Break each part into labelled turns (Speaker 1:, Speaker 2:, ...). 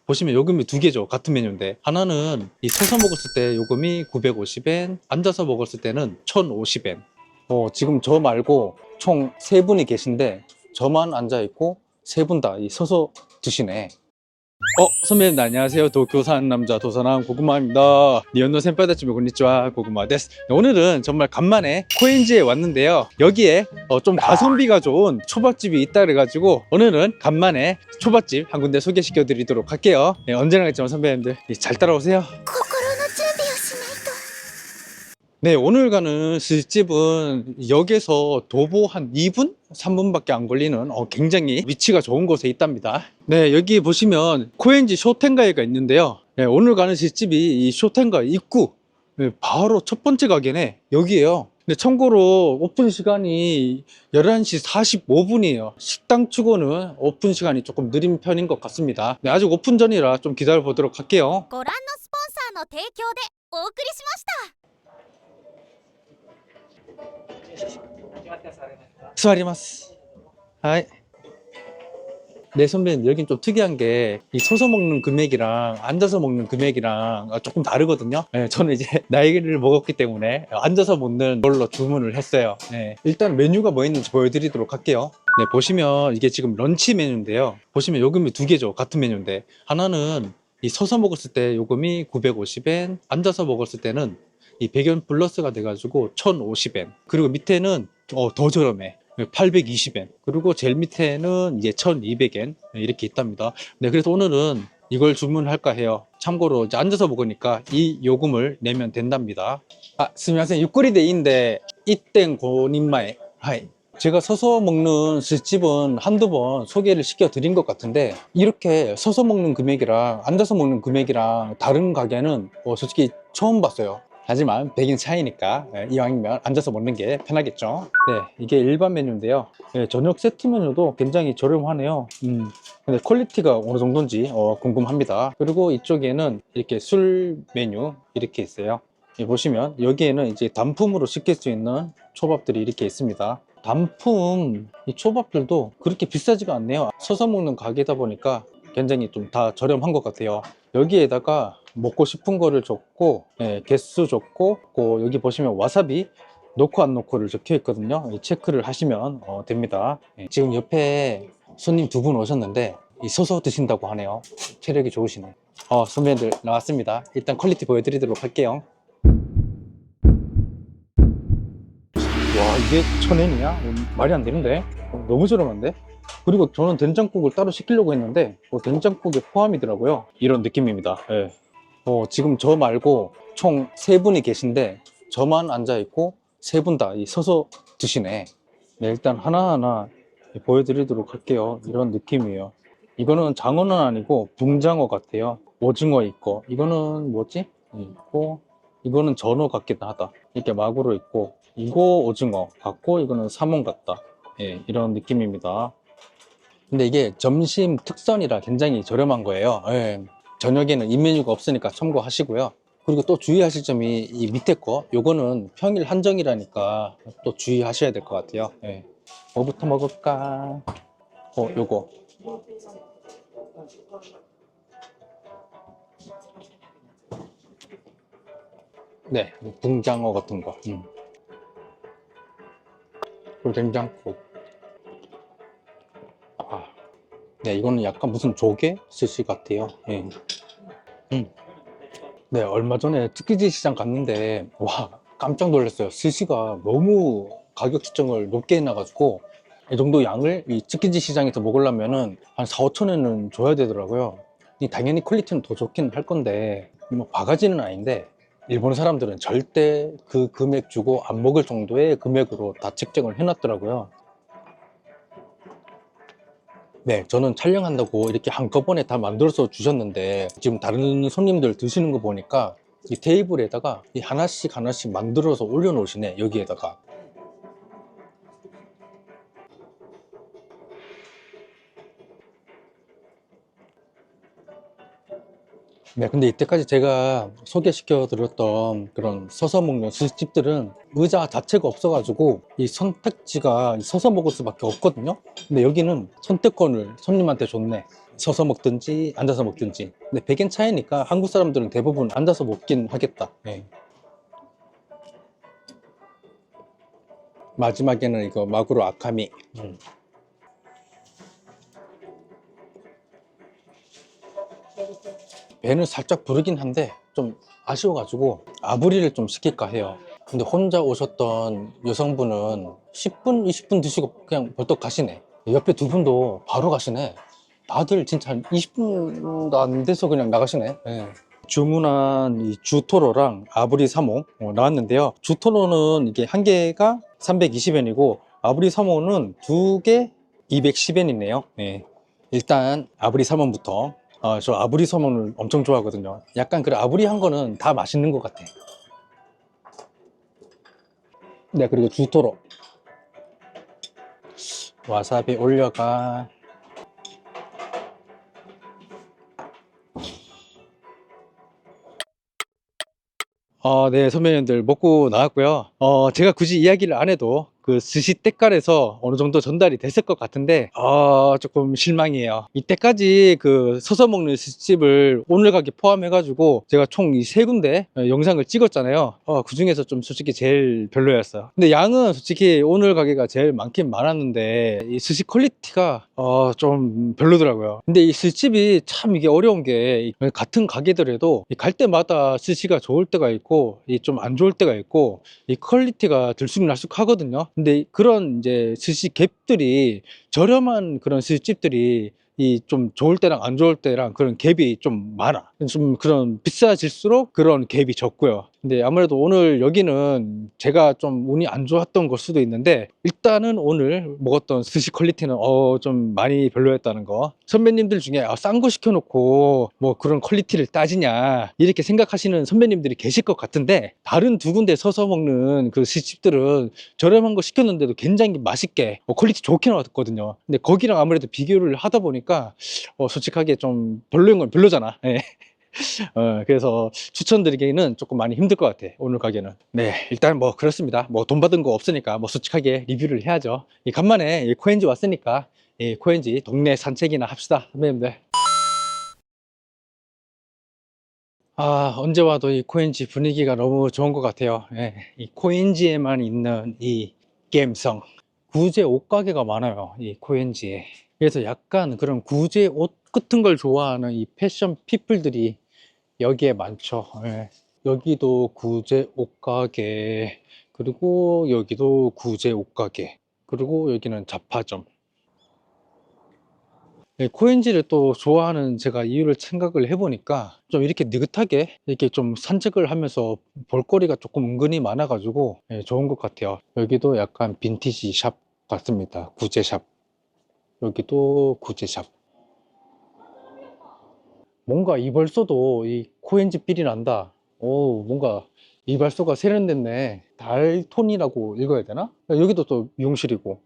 Speaker 1: 보시면 요금이 두 개죠. 같은 메뉴인데 하나는 이 서서 먹었을 때 요금이 950엔, 앉아서 먹었을 때는 1050엔. 지금 저 말고 총 세 분이 계신데 저만 앉아 있고 세 분 다 이 서서 드시네. 선배님 안녕하세요. 도쿄 사는 남자 도사남 고구마입니다. 니온노 센파이다치미 곤니치와 고구마 데스. 오늘은 정말 간만에 코엔지에 왔는데요. 여기에 좀 가성비가 좋은 초밥집이 있다 그래가지고 오늘은 간만에 초밥집 한 군데 소개시켜 드리도록 할게요. 네, 언제나 그랬지만 선배님들 잘 따라오세요.
Speaker 2: 心の準備をしないと。
Speaker 1: 네, 오늘 가는 술집은 역에서 도보 한 2분? 3분밖에 안 걸리는 굉장히 위치가 좋은 곳에 있답니다. 네, 여기 보시면 코엔지 쇼텐가에가 있는데요. 네, 오늘 가는 술집이 이 쇼텐가 입구 바로 첫 번째 가게네 여기에요. 근데 참고로 오픈 시간이 11시 45분이에요. 식당 치고는 오픈 시간이 조금 느린 편인 것 같습니다. 네, 아직 오픈 전이라 좀 기다려 보도록 할게요.
Speaker 2: ご覧のスポンサーの提供でお送りしました。
Speaker 1: 수고하리마스. 하이. 네, 선배님, 여긴 좀 특이한 게, 이 서서 먹는 금액이랑 앉아서 먹는 금액이랑 조금 다르거든요. 네, 저는 이제 나이를 먹었기 때문에 앉아서 먹는 걸로 주문을 했어요. 네, 일단 메뉴가 뭐 있는지 보여드리도록 할게요. 네, 보시면 이게 지금 런치 메뉴인데요. 보시면 요금이 두 개죠. 같은 메뉴인데. 하나는 이 서서 먹었을 때 요금이 950엔, 앉아서 먹었을 때는 이 100엔 플러스가 돼가지고 1050엔. 그리고 밑에는 더 저렴해. 820엔. 그리고 제일 밑에는 이제 1200엔. 이렇게 있답니다. 네, 그래서 오늘은 이걸 주문할까 해요. 참고로 이제 앉아서 먹으니까 이 요금을 내면 된답니다. 스미마셍. 유꼬리 데이인데, 이땡 고닌마에. 하이. 제가 서서 먹는 술집은 한두 번 소개를 시켜 드린 것 같은데 이렇게 서서 먹는 금액이랑 앉아서 먹는 금액이랑 다른 가게는 솔직히 처음 봤어요. 하지만 100인 차이니까 이왕이면 앉아서 먹는 게 편하겠죠. 네, 이게 일반 메뉴인데요. 네, 저녁 세트 메뉴도 굉장히 저렴하네요. 근데 퀄리티가 어느 정도인지 궁금합니다. 그리고 이쪽에는 이렇게 술 메뉴 이렇게 있어요. 보시면 여기에는 이제 단품으로 시킬 수 있는 초밥들이 이렇게 있습니다. 단품 이 초밥들도 그렇게 비싸지가 않네요. 서서 먹는 가게다 보니까 굉장히 좀 다 저렴한 것 같아요. 여기에다가 먹고 싶은 거를 적고 개수 적고 여기 보시면 와사비 넣고 안 넣고를 적혀 있거든요. 체크를 하시면 됩니다. 지금 옆에 손님 두 분 오셨는데 서서 드신다고 하네요. 체력이 좋으시네. 선배님들 나왔습니다. 일단 퀄리티 보여드리도록 할게요. 와, 이게 1000엔이야? 말이 안 되는데? 너무 저렴한데? 그리고 저는 된장국을 따로 시키려고 했는데 된장국에 포함이더라고요. 이런 느낌입니다. 예. 지금 저 말고 총 세 분이 계신데 저만 앉아 있고 세 분 다 서서 드시네. 네, 일단 하나하나 보여드리도록 할게요. 이런 느낌이에요. 이거는 장어는 아니고 붕장어 같아요. 오징어 있고 이거는 뭐지? 있고 이거는 전어 같기도 하다. 이렇게 마구로 있고 이거 오징어 같고 이거는 사몬 같다. 예, 이런 느낌입니다. 근데 이게 점심 특선이라 굉장히 저렴한 거예요. 예. 저녁에는 이 메뉴가 없으니까 참고하시고요. 그리고 또 주의하실 점이 이 밑에 거 요거는 평일 한정이라니까 또 주의하셔야 될 것 같아요. 예. 뭐부터 먹을까? 요거 네, 붕장어 같은 거. 그리고 된장국. 네, 이거는 약간 무슨 조개 스시 같아요. 예. 네, 얼마 전에 tsukiji 시장 갔는데 와, 깜짝 놀랐어요. 스시가 너무 가격 책정을 높게 해놔가지고 이 정도 양을 이 tsukiji 시장에서 먹으려면은 한 4, 5천원은 줘야 되더라고요. 당연히 퀄리티는 더 좋긴 할 건데 뭐 바가지는 아닌데 일본 사람들은 절대 그 금액 주고 안 먹을 정도의 금액으로 다 책정을 해놨더라고요. 네, 저는 촬영한다고 이렇게 한꺼번에 다 만들어서 주셨는데 지금 다른 손님들 드시는 거 보니까 이 테이블에다가 이 하나씩 하나씩 만들어서 올려놓으시네, 여기에다가. 네, 근데 이때까지 제가 소개시켜 드렸던 그런 서서 먹는 술집들은 의자 자체가 없어가지고 이 선택지가 서서 먹을 수밖에 없거든요. 근데 여기는 선택권을 손님한테 줬네. 서서 먹든지 앉아서 먹든지. 근데 백엔 차이니까 한국 사람들은 대부분 앉아서 먹긴 하겠다. 네. 마지막에는 이거 마구로 아카미. 배는 살짝 부르긴 한데 좀 아쉬워가지고 아부리를 좀 시킬까 해요. 근데 혼자 오셨던 여성분은 10분, 20분 드시고 그냥 벌떡 가시네. 옆에 두 분도 바로 가시네. 다들 진짜 한 20분도 안 돼서 그냥 나가시네. 예. 주문한 이 주토로랑 아부리 사모 나왔는데요. 주토로는 이게 한 개가 320엔이고 아부리 사모는 두 개 210엔이네요. 일단 아부리 사모부터. 저 아부리 사모를 엄청 좋아하거든요. 약간 그래 아부리 한 거는 다 맛있는 것 같아. 네, 그리고 주토로 와사비 올려가. 네, 선배님들 먹고 나왔고요. 제가 굳이 이야기를 안 해도 그 스시 때깔에서 어느 정도 전달이 됐을 것 같은데, 조금 실망이에요. 이때까지 그 서서 먹는 스시집을 오늘 가게 포함해가지고 제가 총 이 세 군데 영상을 찍었잖아요. 그 중에서 좀 솔직히 제일 별로였어요. 근데 양은 솔직히 오늘 가게가 제일 많긴 많았는데, 이 스시 퀄리티가 좀 별로더라고요. 근데 이 스시집이 참 이게 어려운 게 같은 가게들에도 갈 때마다 스시가 좋을 때가 있고 좀 안 좋을 때가 있고 이 퀄리티가 들쑥날쑥 하거든요. 근데 그런 이제 스시 갭들이 저렴한 그런 스시집들이 이 좀 좋을 때랑 안 좋을 때랑 그런 갭이 좀 많아. 좀 그런 비싸질수록 그런 갭이 적고요. 근데 아무래도 오늘 여기는 제가 좀 운이 안 좋았던 걸 수도 있는데 일단은 오늘 먹었던 스시 퀄리티는 좀 많이 별로였다는 거. 선배님들 중에 싼 거 시켜놓고 뭐 그런 퀄리티를 따지냐 이렇게 생각하시는 선배님들이 계실 것 같은데 다른 두 군데 서서 먹는 그 스시집들은 저렴한 거 시켰는데도 굉장히 맛있게 퀄리티 좋게 나왔거든요. 근데 거기랑 아무래도 비교를 하다 보니까 솔직하게 좀 별로인 건 별로잖아. 예. 그래서 추천드리기는 조금 많이 힘들 것 같아 오늘 가게는. 네, 일단 뭐 그렇습니다. 뭐 돈 받은 거 없으니까 뭐 솔직하게 리뷰를 해야죠. 이 간만에 이 코엔지 왔으니까 이 코엔지 동네 산책이나 합시다 선배님들. 언제 와도 이 코엔지 분위기가 너무 좋은 것 같아요. 예, 이 코엔지에만 있는 이 게임성. 구제 옷가게가 많아요 이 코엔지에. 그래서 약간 그런 구제 옷 같은 걸 좋아하는 이 패션 피플들이 여기에 많죠. 예. 여기도 구제 옷가게, 그리고 여기도 구제 옷가게, 그리고 여기는 잡화점. 코인지를 또 좋아하는 제가 이유를 생각을 해보니까 좀 이렇게 느긋하게 이렇게 좀 산책을 하면서 볼거리가 조금 은근히 많아가지고 좋은 것 같아요. 여기도 약간 빈티지 샵 같습니다. 구제샵. 여기도 구제샵. 뭔가 이발소도 이 코엔지 필이 난다. 뭔가 이발소가 세련됐네. 달톤이라고 읽어야 되나? 여기도 또 미용실이고.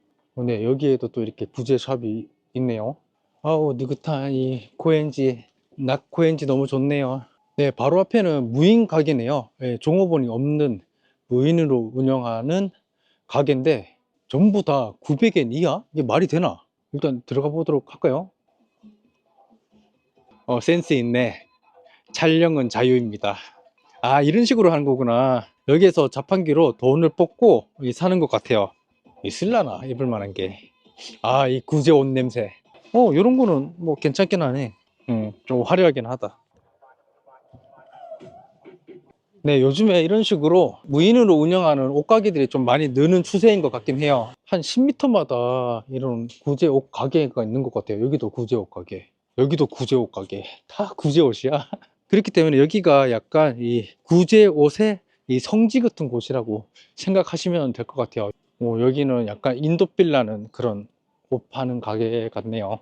Speaker 1: 네, 여기에도 또 이렇게 구제샵이 있네요. 아우, 느긋한 이 코엔지, 낙 코엔지 너무 좋네요. 네, 바로 앞에는 무인 가게네요. 네, 종업원이 없는 무인으로 운영하는 가게인데 전부 다 900엔 이하? 이게 말이 되나? 일단 들어가 보도록 할까요? 센스 있네. 촬영은 자유입니다. 이런 식으로 하는 거구나. 여기에서 자판기로 돈을 뽑고 사는 것 같아요. 있을라나 입을 만한 게. 이 구제 옷 냄새. 요런 거는 뭐 괜찮긴 하네. 좀 화려하긴 하다. 네, 요즘에 이런 식으로 무인으로 운영하는 옷가게들이 좀 많이 느는 추세인 것 같긴 해요. 한 10m마다 이런 구제 옷 가게가 있는 것 같아요. 여기도 구제 옷 가게, 여기도 구제 옷 가게. 다 구제 옷이야. 그렇기 때문에 여기가 약간 이 구제 옷의 이 성지 같은 곳이라고 생각하시면 될 것 같아요. 여기는 약간 인도빌라는 그런 옷 파는 가게 같네요.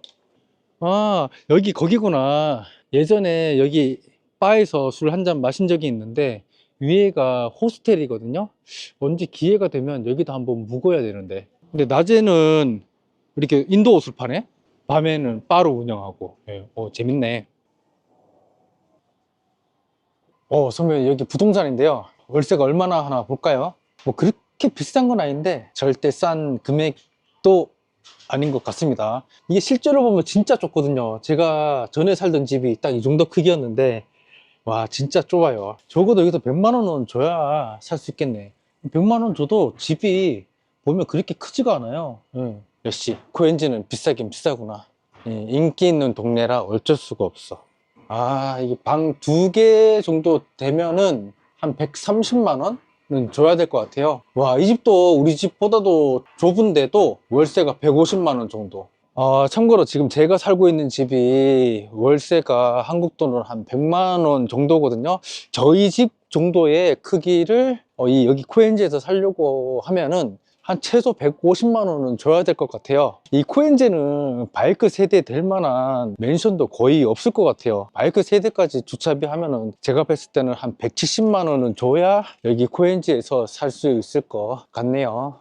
Speaker 1: 여기 거기구나. 예전에 여기 바에서 술 한 잔 마신 적이 있는데 위에가 호스텔이거든요. 언제 기회가 되면 여기도 한번 묵어야 되는데. 근데 낮에는 이렇게 인도 옷을 파네. 밤에는 바로 운영하고. 재밌네. 선배님, 여기 부동산인데요. 월세가 얼마나 하나 볼까요? 뭐 그렇게 비싼 건 아닌데 절대 싼 금액도 아닌 것 같습니다. 이게 실제로 보면 진짜 좁거든요. 제가 전에 살던 집이 딱 이 정도 크기였는데 와, 진짜 좁아요. 적어도 여기서 100만 원은 줘야 살 수 있겠네. 100만 원 줘도 집이 보면 그렇게 크지가 않아요. 역시 코엔지는 비싸긴 비싸구나. 인기 있는 동네라 어쩔 수가 없어. 이게 방 2개 정도 되면은 한 130만 원은 줘야 될 것 같아요. 와, 이 집도 우리 집보다도 좁은데도 월세가 150만 원 정도. 참고로 지금 제가 살고 있는 집이 월세가 한국 돈으로 한 100만 원 정도거든요. 저희 집 정도의 크기를 여기 코엔지에서 살려고 하면은 한 최소 150만 원은 줘야 될 것 같아요. 이 코엔지는 바이크 세대 될 만한 맨션도 거의 없을 것 같아요. 바이크 세대까지 주차비 하면은 제가 봤을 때는 한 170만 원은 줘야 여기 코엔지에서 살 수 있을 것 같네요.